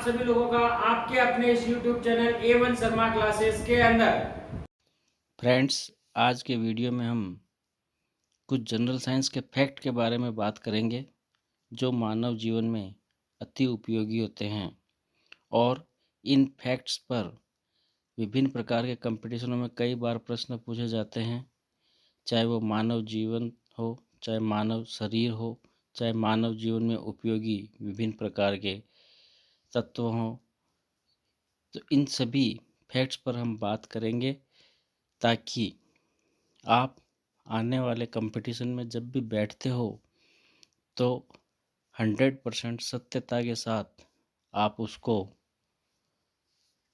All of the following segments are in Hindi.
सभी लोगों का आपके अपने इस YouTube channel A1 Sharma classes के अंदर। फ्रेंड्स, आज के वीडियो में हम कुछ जनरल साइंस के फैक्ट के बारे में बात करेंगे जो मानव जीवन में अति उपयोगी होते हैं। और इन फैक्ट्स पर विभिन्न प्रकार के कंपटीशनों में कई बार प्रश्न पूछे जाते हैं, चाहे वो मानव जीवन हो, चाहे मानव शरीर हो, चाहे मानव जीवन में उपयोगी विभिन्न प्रकार के तत्व हों। तो इन सभी फैक्ट्स पर हम बात करेंगे ताकि आप आने वाले कंपटीशन में जब भी बैठते हो तो 100% सत्यता के साथ आप उसको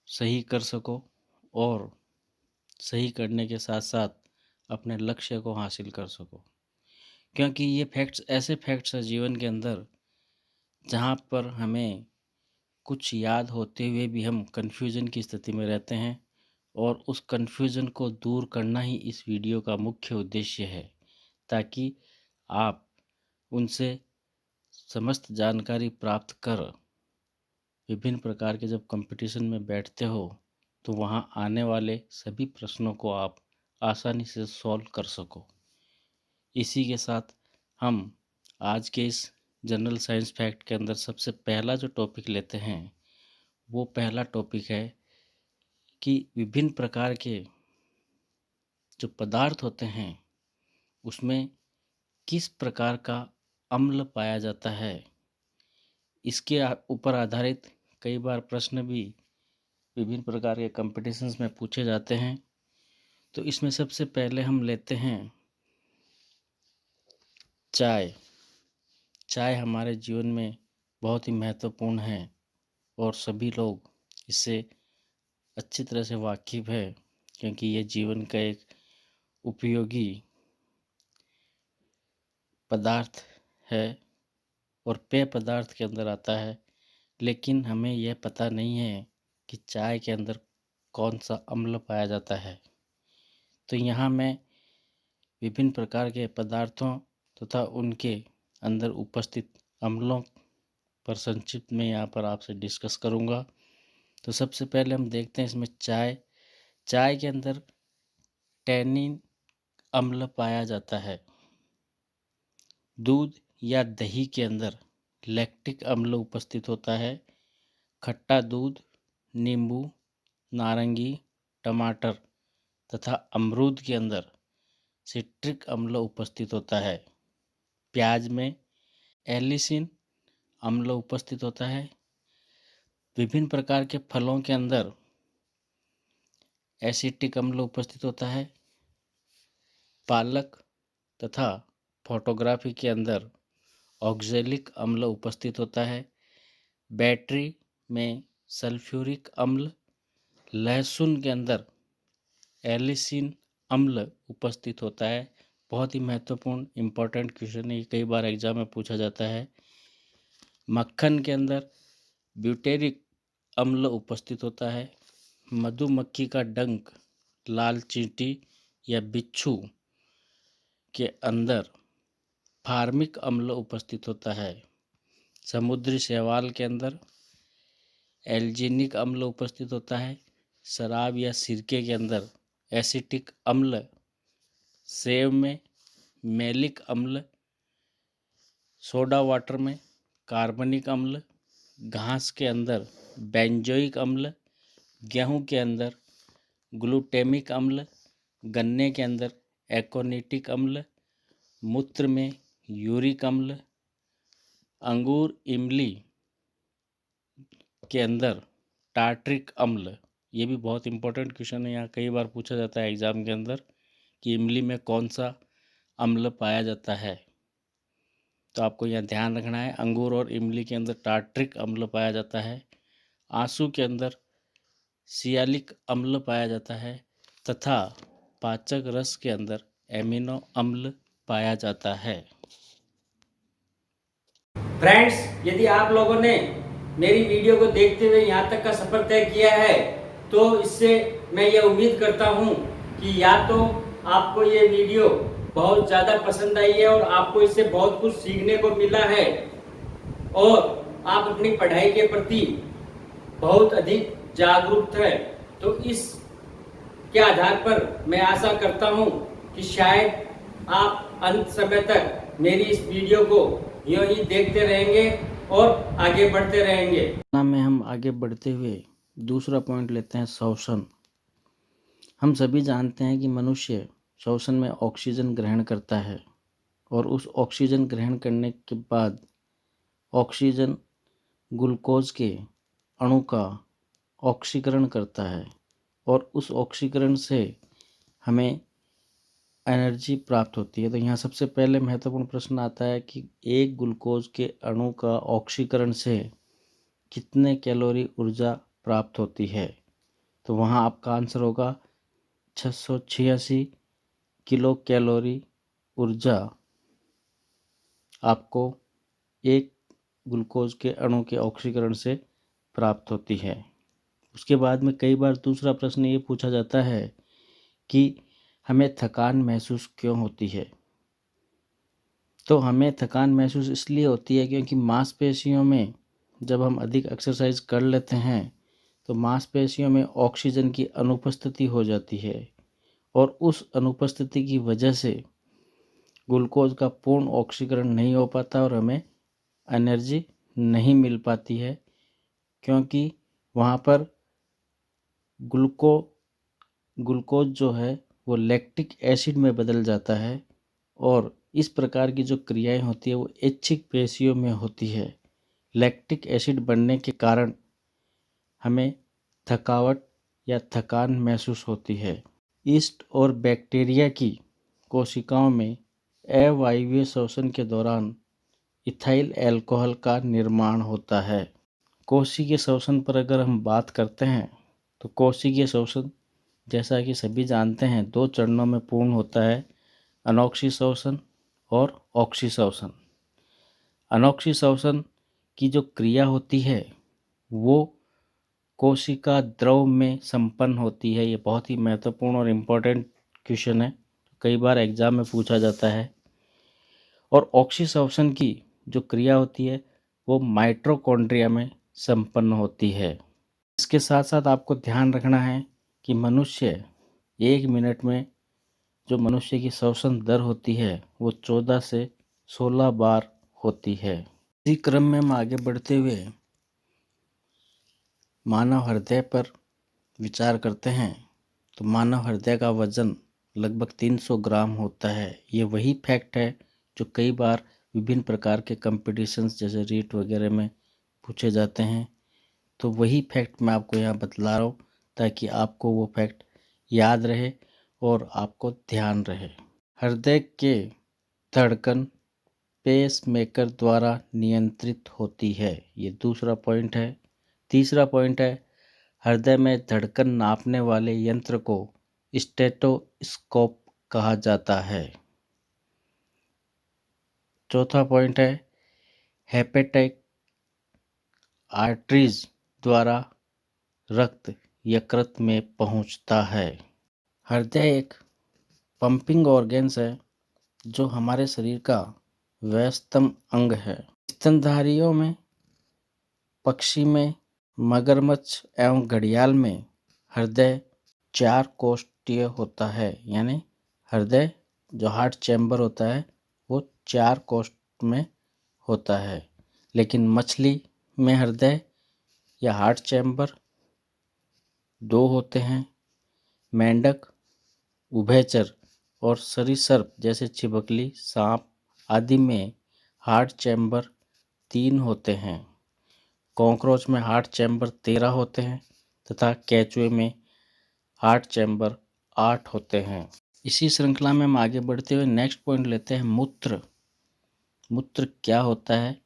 सही कर सको और सही करने के साथ साथ अपने लक्ष्य को हासिल कर सको। क्योंकि ये फैक्ट्स ऐसे फैक्ट्स हैं जीवन के अंदर जहाँ पर हमें कुछ याद होते हुए भी हम कन्फ्यूज़न की स्थिति में रहते हैं, और उस कन्फ्यूज़न को दूर करना ही इस वीडियो का मुख्य उद्देश्य है, ताकि आप उनसे समस्त जानकारी प्राप्त कर विभिन्न प्रकार के जब कंपटीशन में बैठते हो तो वहाँ आने वाले सभी प्रश्नों को आप आसानी से सॉल्व कर सको। इसी के साथ हम आज के इस जनरल साइंस फैक्ट के अंदर सबसे पहला जो टॉपिक लेते हैं वो पहला टॉपिक है कि विभिन्न प्रकार के जो पदार्थ होते हैं उसमें किस प्रकार का अम्ल पाया जाता है। इसके ऊपर आधारित कई बार प्रश्न भी विभिन्न प्रकार के कंपटीशंस में पूछे जाते हैं। तो इसमें सबसे पहले हम लेते हैं चाय। चाय हमारे जीवन में बहुत ही महत्वपूर्ण है और सभी लोग इससे अच्छी तरह से वाकिफ़ है, क्योंकि ये जीवन का एक उपयोगी पदार्थ है और पेय पदार्थ के अंदर आता है। लेकिन हमें यह पता नहीं है कि चाय के अंदर कौन सा अम्ल पाया जाता है। तो यहाँ मैं विभिन्न प्रकार के पदार्थों तथा उनके अंदर उपस्थित अम्लों पर संक्षिप्त में यहाँ पर आपसे डिस्कस करूँगा। तो सबसे पहले हम देखते हैं इसमें चाय। चाय के अंदर टैनिन अम्ल पाया जाता है। दूध या दही के अंदर लैक्टिक अम्ल उपस्थित होता है। खट्टा दूध, नींबू, नारंगी, टमाटर तथा अमरूद के अंदर सिट्रिक अम्ल उपस्थित होता है। प्याज में एलिसिन अम्ल उपस्थित होता है। विभिन्न प्रकार के फलों के अंदर एसिटिक अम्ल उपस्थित होता है। पालक तथा फोटोग्राफी के अंदर ऑक्जेलिक अम्ल उपस्थित होता है। बैटरी में सल्फ्यूरिक अम्ल, लहसुन के अंदर एलिसिन अम्ल उपस्थित होता है। बहुत ही महत्वपूर्ण इम्पोर्टेंट क्वेश्चन है, कई बार एग्जाम में पूछा जाता है। मक्खन के अंदर ब्यूटेरिक अम्ल उपस्थित होता है। मधुमक्खी का डंक, लाल चींटी या बिच्छू के अंदर फार्मिक अम्ल उपस्थित होता है। समुद्री शैवाल के अंदर एल्जिनिक अम्ल उपस्थित होता है। शराब या सिरके के अंदर एसिटिक अम्ल, सेव में मैलिक अम्ल, सोडा वाटर में कार्बनिक अम्ल, घास के अंदर बेंजोइक अम्ल, गेहूं के अंदर ग्लूटेमिक अम्ल, गन्ने के अंदर एकोनिटिक अम्ल, मूत्र में यूरिक अम्ल, अंगूर इमली के अंदर टार्ट्रिक अम्ल। ये भी बहुत इंपॉर्टेंट क्वेश्चन है, यहाँ कई बार पूछा जाता है एग्जाम के अंदर कि इमली में कौन सा अम्ल पाया जाता है। तो आपको यहाँ ध्यान रखना है, अंगूर और इमली के अंदर टार्ट्रिक अम्ल पाया जाता है। आंसू के अंदर सियालिक अम्ल पाया जाता है तथा पाचक रस के अंदर एमिनो अम्ल पाया जाता है। फ्रेंड्स, यदि आप लोगों ने मेरी वीडियो को देखते हुए यहाँ तक का सफर तय किया है तो इससे मैं ये उम्मीद करता हूँ कि या तो आपको ये वीडियो बहुत ज़्यादा पसंद आई है और आपको इससे बहुत कुछ सीखने को मिला है और आप अपनी पढ़ाई के प्रति बहुत अधिक जागरूक है। तो इस के आधार पर मैं आशा करता हूं कि शायद आप अंत समय तक मेरी इस वीडियो को यूं ही देखते रहेंगे और आगे बढ़ते रहेंगे। में हम आगे बढ़ते हुए दूसरा पॉइंट लेते हैं, श्वसन। हम सभी जानते हैं कि मनुष्य श्वसन में ऑक्सीजन ग्रहण करता है और उस ऑक्सीजन ग्रहण करने के बाद ऑक्सीजन ग्लूकोज के अणु का ऑक्सीकरण करता है और उस ऑक्सीकरण से हमें एनर्जी प्राप्त होती है। तो यहाँ सबसे पहले महत्वपूर्ण प्रश्न आता है कि एक ग्लूकोज के अणु का ऑक्सीकरण से कितने कैलोरी ऊर्जा प्राप्त होती है। तो वहाँ आपका आंसर होगा 686 किलो कैलोरी ऊर्जा आपको एक ग्लूकोज के अणु के ऑक्सीकरण से प्राप्त होती है। उसके बाद में कई बार दूसरा प्रश्न ये पूछा जाता है कि हमें थकान महसूस क्यों होती है। तो हमें थकान महसूस इसलिए होती है क्योंकि मांसपेशियों में जब हम अधिक एक्सरसाइज कर लेते हैं तो मांसपेशियों में ऑक्सीजन की अनुपस्थिति हो जाती है और उस अनुपस्थिति की वजह से ग्लूकोज का पूर्ण ऑक्सीकरण नहीं हो पाता और हमें एनर्जी नहीं मिल पाती है, क्योंकि वहाँ पर ग्लूकोज जो है वो लैक्टिक एसिड में बदल जाता है और इस प्रकार की जो क्रियाएं होती है वो ऐच्छिक पेशियों में होती है। लैक्टिक एसिड बनने के कारण हमें थकावट या थकान महसूस होती है। यीस्ट और बैक्टीरिया की कोशिकाओं में अवायवीय श्वसन के दौरान इथाइल अल्कोहल का निर्माण होता है। कोशिकीय श्वसन पर अगर हम बात करते हैं तो कोशिकीय श्वसन जैसा कि सभी जानते हैं 2 चरणों में पूर्ण होता है, अनोक्षी श्वसन और ऑक्षी श्वसन। अनोक्षी श्वसन की जो क्रिया होती है वो कोशिका द्रव में संपन्न होती है। ये बहुत ही महत्वपूर्ण और इम्पोर्टेंट क्वेश्चन है, कई बार एग्जाम में पूछा जाता है। और ऑक्षी श्वसन की जो क्रिया होती है वो माइटोकॉन्ड्रिया में संपन्न होती है। इसके साथ साथ आपको ध्यान रखना है कि मनुष्य 1 मिनट में जो मनुष्य की श्वसन दर होती है वो 14 से 16 बार होती है। इसी क्रम में हम आगे बढ़ते हुए मानव हृदय पर विचार करते हैं। तो मानव हृदय का वजन लगभग 300 ग्राम होता है। ये वही फैक्ट है जो कई बार विभिन्न प्रकार के कंपटीशंस जैसे रीट वगैरह में पूछे जाते हैं। तो वही फैक्ट मैं आपको यहाँ बतला रहा हूँ ताकि आपको वो फैक्ट याद रहे और आपको ध्यान रहे। हृदय के धड़कन पेस मेकर द्वारा नियंत्रित होती है। ये दूसरा पॉइंट है। तीसरा पॉइंट है, हृदय में धड़कन नापने वाले यंत्र को स्टेथोस्कोप कहा जाता है। चौथा पॉइंट है, हेपेटिक आर्टरीज द्वारा रक्त यकृत में पहुंचता है। हृदय एक पंपिंग ऑर्गन्स है जो हमारे शरीर का व्यस्तम अंग है। स्तनधारियों में, पक्षी में, मगरमच्छ एवं घड़ियाल में हृदय 4 कोष्ठीय होता है। यानी हृदय जो हार्ट चैम्बर होता है वो 4 कोष्ठ में होता है। लेकिन मछली में हृदय या हार्ट चैम्बर 2 होते हैं। मेंढक, उभयचर और सरीसृप जैसे छिपकली, सांप आदि में हार्ट चैम्बर 3 होते हैं। कॉकरोच में हार्ट चैम्बर 13 होते हैं तथा केंचुए में हार्ट चैम्बर 8 होते हैं। इसी श्रृंखला में हम आगे बढ़ते हुए नेक्स्ट पॉइंट लेते हैं, मूत्र। मूत्र क्या होता है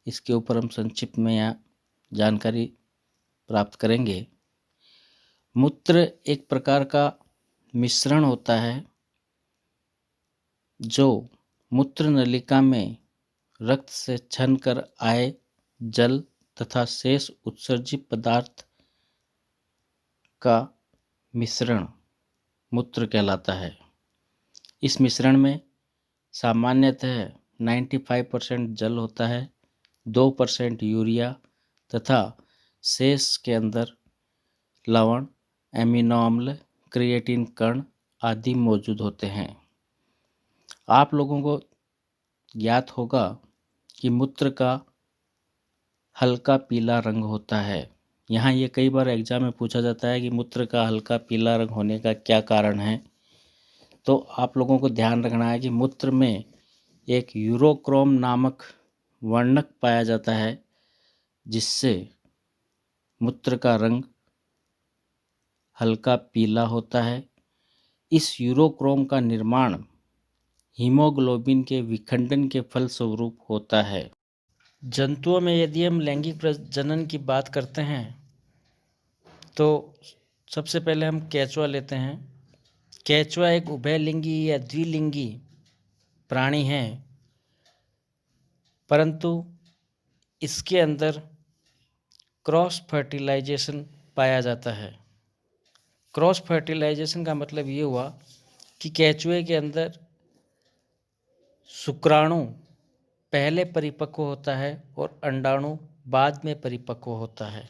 इसके ऊपर हम संक्षिप्त में यहाँ जानकारी प्राप्त करेंगे। मूत्र एक प्रकार का मिश्रण होता है जो मूत्र नलिका में रक्त से छन कर आए जल तथा शेष उत्सर्जित पदार्थ का मिश्रण मूत्र कहलाता है। इस मिश्रण में सामान्यतः 95% जल होता है, 2% यूरिया तथा शेष के अंदर लवण, एमिनो अम्ल, क्रिएटिन कण आदि मौजूद होते हैं। आप लोगों को ज्ञात होगा कि मूत्र का हल्का पीला रंग होता है। यहाँ ये कई बार एग्जाम में पूछा जाता है कि मूत्र का हल्का पीला रंग होने का क्या कारण है। तो आप लोगों को ध्यान रखना है कि मूत्र में एक यूरोक्रोम नामक वर्णक पाया जाता है, जिससे मूत्र का रंग हल्का पीला होता है। इस यूरोक्रोम का निर्माण हीमोग्लोबिन के विखंडन के फलस्वरूप होता है। जंतुओं में यदि हम लैंगिक प्रजनन की बात करते हैं तो सबसे पहले हम केंचुआ लेते हैं। केंचुआ एक उभयलिंगी या द्विलिंगी प्राणी है, परंतु इसके अंदर क्रॉस फर्टिलाइजेशन पाया जाता है। क्रॉस फर्टिलाइजेशन का मतलब ये हुआ कि केंचुए के अंदर शुक्राणु पहले परिपक्व होता है और अंडाणु बाद में परिपक्व होता है।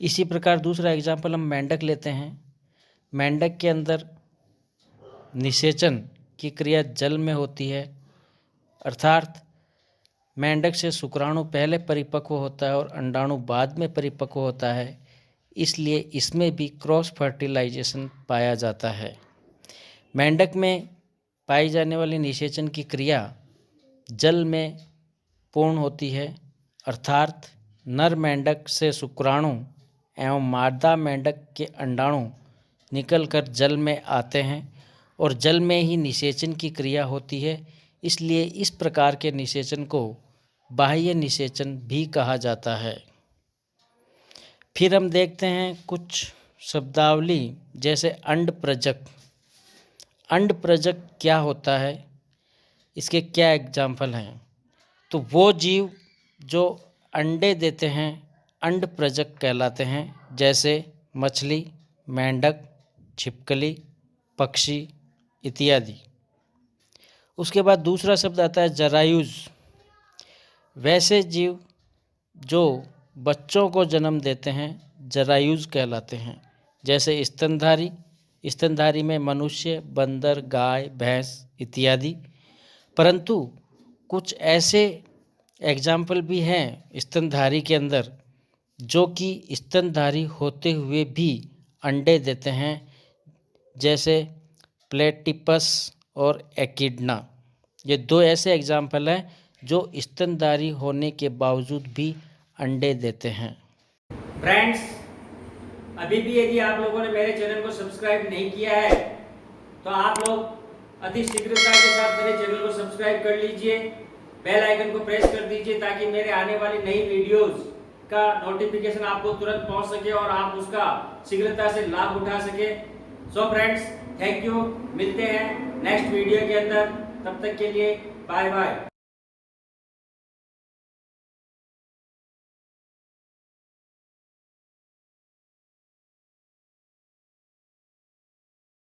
इसी प्रकार दूसरा एग्जाम्पल हम मेंढक लेते हैं। मेंढक के अंदर निषेचन की क्रिया जल में होती है, अर्थात मेंढक से शुक्राणु पहले परिपक्व होता है और अंडाणु बाद में परिपक्व होता है, इसलिए इसमें भी क्रॉस फर्टिलाइजेशन पाया जाता है। मेंढक में पाई जाने वाली निषेचन की क्रिया जल में पूर्ण होती है, अर्थात नर मेंढक से शुक्राणु एवं मादा मेंढक के अंडाणु निकलकर जल में आते हैं और जल में ही निषेचन की क्रिया होती है, इसलिए इस प्रकार के निषेचन को बाह्य निषेचन भी कहा जाता है। फिर हम देखते हैं कुछ शब्दावली, जैसे अंडप्रजक। अंडप्रजक क्या होता है, इसके क्या एग्जाम्पल हैं? तो वो जीव जो अंडे देते हैं अंडप्रजक कहलाते हैं, जैसे मछली, मेंढक, छिपकली, पक्षी इत्यादि। उसके बाद दूसरा शब्द आता है जरायुज। वैसे जीव जो बच्चों को जन्म देते हैं जरायुज कहलाते हैं, जैसे स्तनधारी। स्तनधारी में मनुष्य, बंदर, गाय, भैंस इत्यादि। परंतु कुछ ऐसे एग्जाम्पल भी हैं स्तनधारी के अंदर जो कि स्तनधारी होते हुए भी अंडे देते हैं, जैसे प्लेटिपस और एकिडना। ये दो ऐसे एग्जाम्पल हैं जो स्तनधारी होने के बावजूद भी अंडे देते हैं। फ्रेंड्स, अभी भी यदि आप लोगों ने मेरे चैनल को सब्सक्राइब नहीं किया है तो आप लोग अति शीघ्रता के साथ मेरे चैनल को सब्सक्राइब कर लीजिए, बेल आइकन को प्रेस कर दीजिए ताकि मेरे आने वाली नई वीडियोस का नोटिफिकेशन आपको तुरंत पहुंच सके और आप उसका शीघ्रता से लाभ उठा सके। So friends, thank you. मिलते हैं नेक्स्ट वीडियो के अंदर, तब तक के लिए बाय बाय।